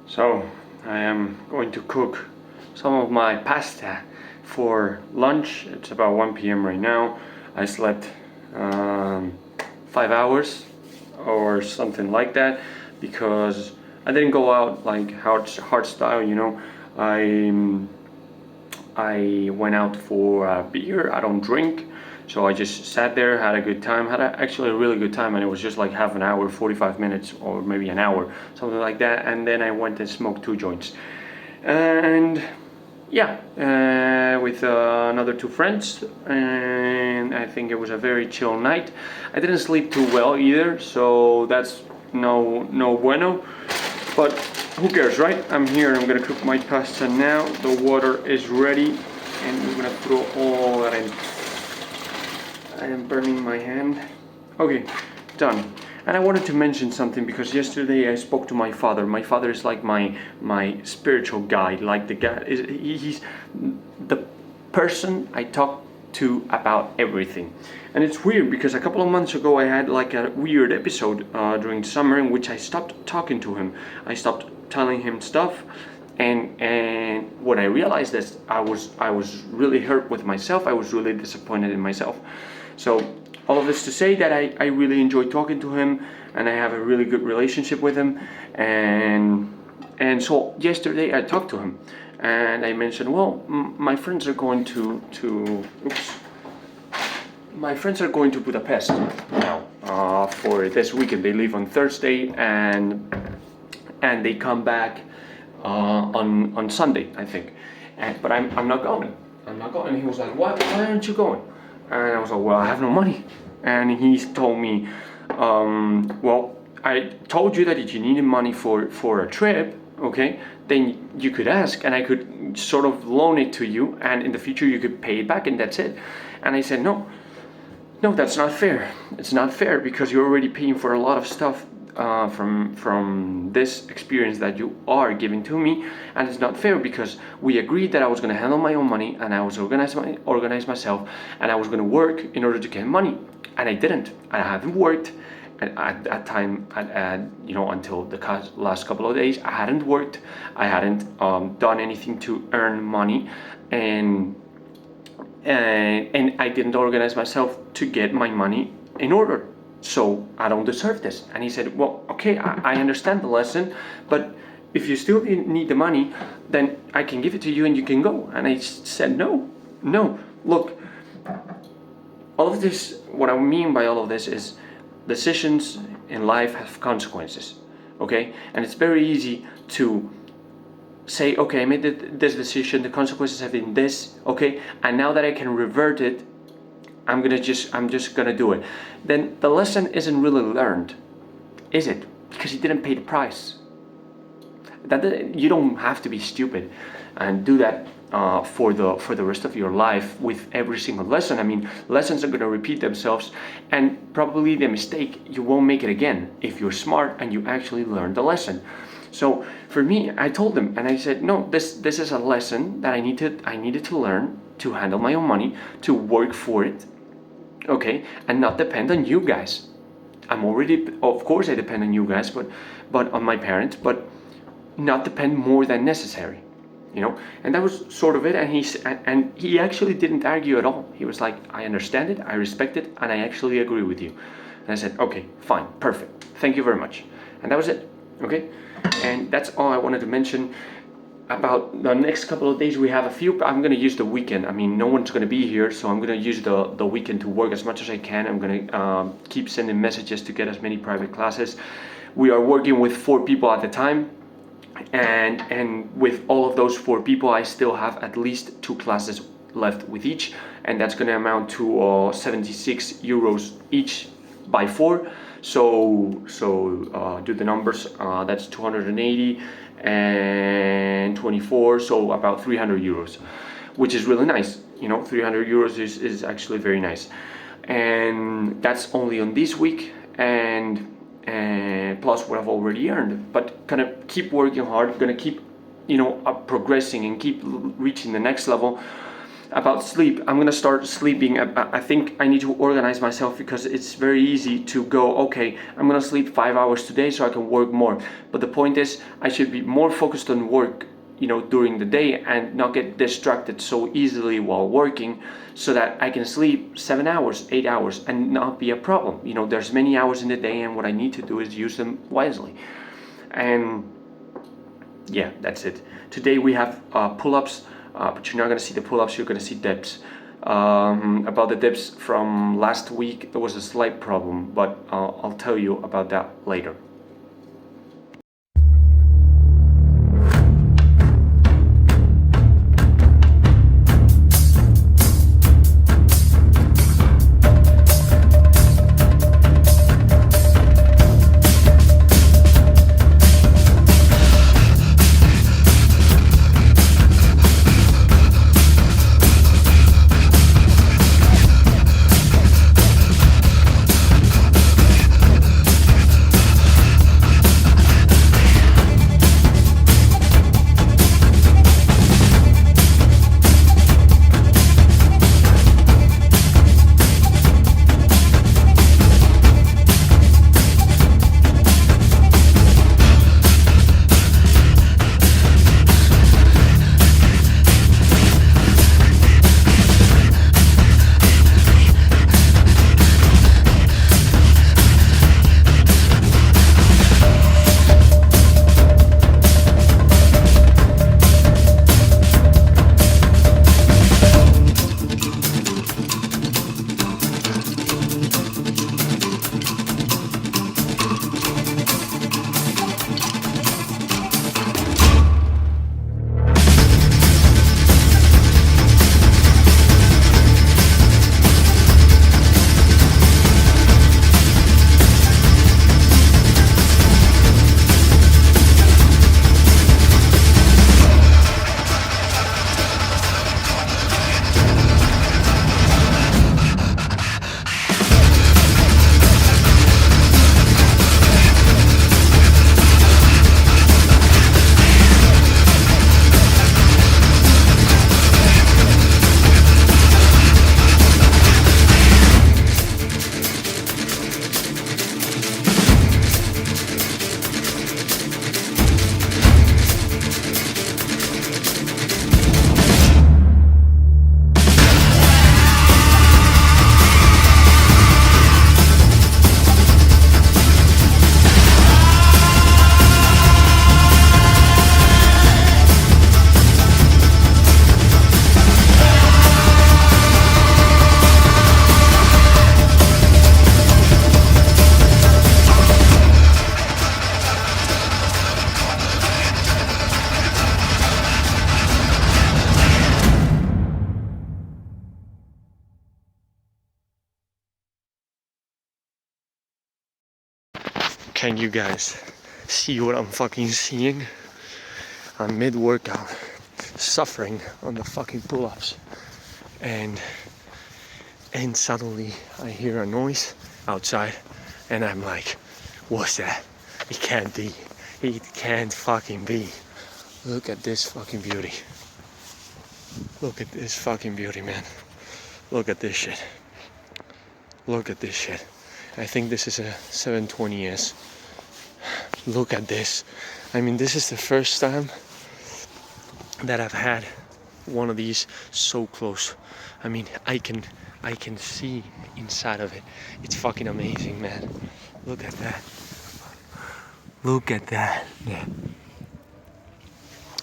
So I am going to cook some of my pasta for lunch. It's about 1 p.m. right now. I slept 5 hours or something like that because I didn't go out like hard style, I went out for a beer. I don't drink, so I just sat there, had a good time, actually a really good time, and it was just like half an hour, 45 minutes, or maybe an hour, something like that. And then I went and smoked 2 joints, and yeah, with another two friends, and I think it was a very chill night. I didn't sleep too well either, so that's no bueno. But who cares, right? I'm here. I'm gonna cook my pasta now. The water is ready, and we're gonna throw all that in. I am burning my hand. Okay, done. And I wanted to mention something because yesterday I spoke to my father. My father is like my spiritual guide, like the guy. He's the person I talk to about everything. And it's weird because a couple of months ago I had like a weird episode during summer in which I stopped talking to him. I stopped telling him stuff, and when I realized this, I was really hurt with myself. I was really disappointed in myself. So all of this to say that I really enjoy talking to him, and I have a really good relationship with him. And so yesterday I talked to him, and I mentioned, well, my friends are going to oops, my friends are going to Budapest now for this weekend. They leave on Thursday, and they come back on Sunday, I think. But I'm not going. I'm not going. And he was like, why aren't you going? And I was like, well, I have no money. And he told me, well, I told you that if you needed money for a trip, okay, then you could ask, and I could sort of loan it to you, and in the future you could pay it back, and that's it. And I said, no, that's not fair. It's not fair because you're already paying for a lot of stuff from this experience that you are giving to me, and it's not fair because we agreed that I was going to handle my own money, and I was organize myself, and I was going to work in order to get money, and I didn't. I haven't worked, and at that time, until the last couple of days, I hadn't worked. I hadn't done anything to earn money, and I didn't organize myself to get my money in order. So I don't deserve this. And he said, well, okay, I understand the lesson, but if you still need the money, then I can give it to you and you can go. And I said, no, look, all of this, what I mean by all of this is decisions in life have consequences, okay? And it's very easy to say, okay, I made this decision, the consequences have been this, okay? And now that I can revert it, I'm just gonna do it. Then the lesson isn't really learned, is it? Because you didn't pay the price. You don't have to be stupid and do that for the rest of your life with every single lesson. I mean, lessons are gonna repeat themselves, and probably the mistake you won't make it again if you're smart and you actually learn the lesson. So for me, I told them, and I said, no, this is a lesson that I needed to learn to handle my own money, to work for it, okay, and not depend on you guys. Of course I depend on you guys, but on my parents, but not depend more than necessary, and that was sort of it. And he actually didn't argue at all. He was like, I understand it, I respect it, and I actually agree with you. And I said, okay, fine, perfect, thank you very much. And that was it, okay. And that's all I wanted to mention. About the next couple of days, we have a few. I'm going to use the weekend. I mean, no one's going to be here, so I'm going to use the weekend to work as much as I can. I'm going to keep sending messages to get as many private classes. We are working with 4 people at a time, and with all of those 4 people, I still have at least 2 classes left with each, and that's going to amount to 76 euros each by 4. So do the numbers. That's 280 and 24, so about 300 euros, which is really nice. 300 euros is actually very nice, and that's only on this week, and plus what I've already earned. But gonna keep working hard, gonna keep progressing and keep reaching the next level. about sleep, I'm gonna start sleeping. I think I need to organize myself, because it's very easy to go, okay, I'm gonna sleep 5 hours today so I can work more. But the point is, I should be more focused on work, during the day, and not get distracted so easily while working, so that I can sleep 7 hours, 8 hours, and not be a problem. There's many hours in the day, and what I need to do is use them wisely. And yeah, that's it. Today we have pull-ups, but you're not gonna see the pull-ups, you're gonna see dips. About the dips from last week, there was a slight problem, but I'll tell you about that later. Can you guys see what I'm fucking seeing? I'm mid-workout, suffering on the fucking pull-ups, and suddenly I hear a noise outside, and I'm like, what's that? It can't be. It can't fucking be. Look at this fucking beauty. Look at this fucking beauty, man. Look at this shit. Look at this shit. I think this is a 720S. Look at this. I mean, this is the first time that I've had one of these so close. I mean, I can see inside of it. It's fucking amazing, man. Look at that. Look at that. Yeah.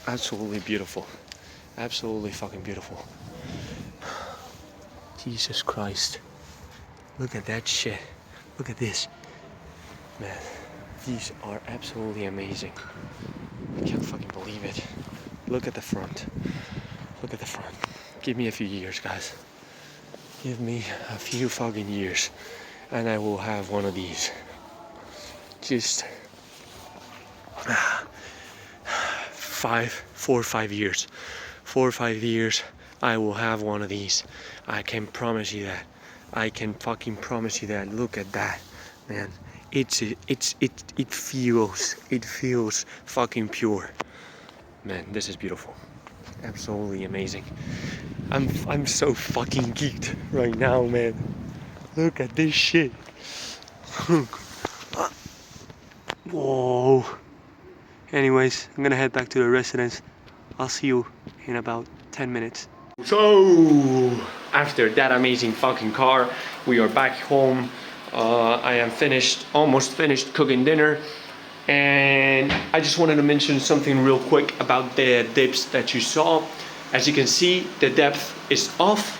Absolutely beautiful. Absolutely fucking beautiful. Jesus Christ. Look at that shit. Look at this. Man, these are absolutely amazing. I can't fucking believe it. Look at the front. Look at the front. Give me a few years, guys. Give me a few fucking years, and I will have one of these. Just 4 or 5 years. 4 or 5 years, I will have one of these. I can promise you that. I can fucking promise you that. Look at that, man. It feels fucking pure. Man, this is beautiful. Absolutely amazing. I'm so fucking geeked right now, man. Look at this shit. Whoa. Anyways, I'm gonna head back to the residence. I'll see you in about 10 minutes. So, after that amazing fucking car, we are back home. I am almost finished cooking dinner. And I just wanted to mention something real quick about the dips that you saw. As you can see, the depth is off.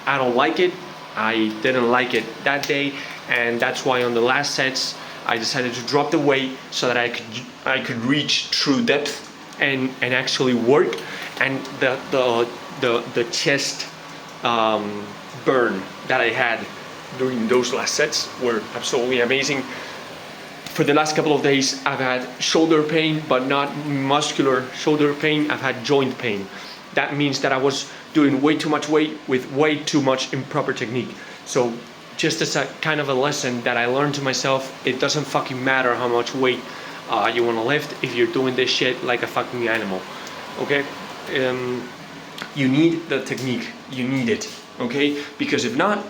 I don't like it. I didn't like it that day, and that's why on the last sets I decided to drop the weight so that I could reach true depth and actually work. And the chest burn that I had during those last sets were absolutely amazing. For the last couple of days, I've had shoulder pain, but not muscular shoulder pain. I've had joint pain. That means that I was doing way too much weight with way too much improper technique. So just as a kind of a lesson that I learned to myself, it doesn't fucking matter how much weight you want to lift if you're doing this shit like a fucking animal. Okay? You need the technique. You need it. Okay? Because if not,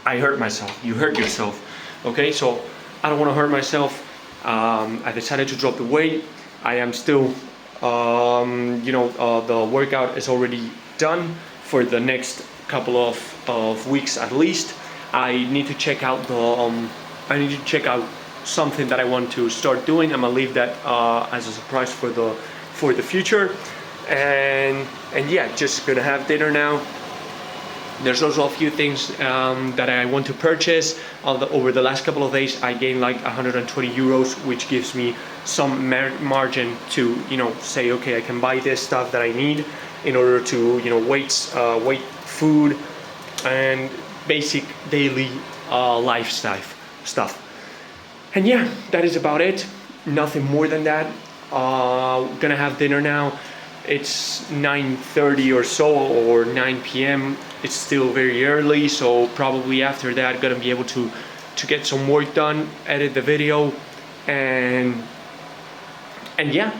I hurt myself. You hurt yourself. Okay? So I don't want to hurt myself. I decided to drop the weight. I am still, the workout is already done for the next couple of weeks at least. I need to check out something that I want to start doing. I'm gonna leave that as a surprise for the future. And yeah, just gonna have dinner now. There's also a few things that I want to purchase. Over the last couple of days, I gained like 120 euros, which gives me some margin to, say, okay, I can buy this stuff that I need in order to, weight, food, and basic daily lifestyle stuff. And yeah, that is about it. Nothing more than that. Gonna have dinner now. It's 9:30 or so, or 9 p.m. It's still very early, so probably after that gonna be able to get some work done, edit the video, and yeah,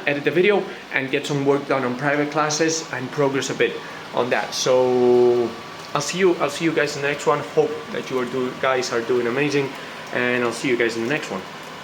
edit the video and get some work done on private classes and progress a bit on that. So I'll see you guys in the next one. Hope that you guys are doing amazing, and I'll see you guys in the next one.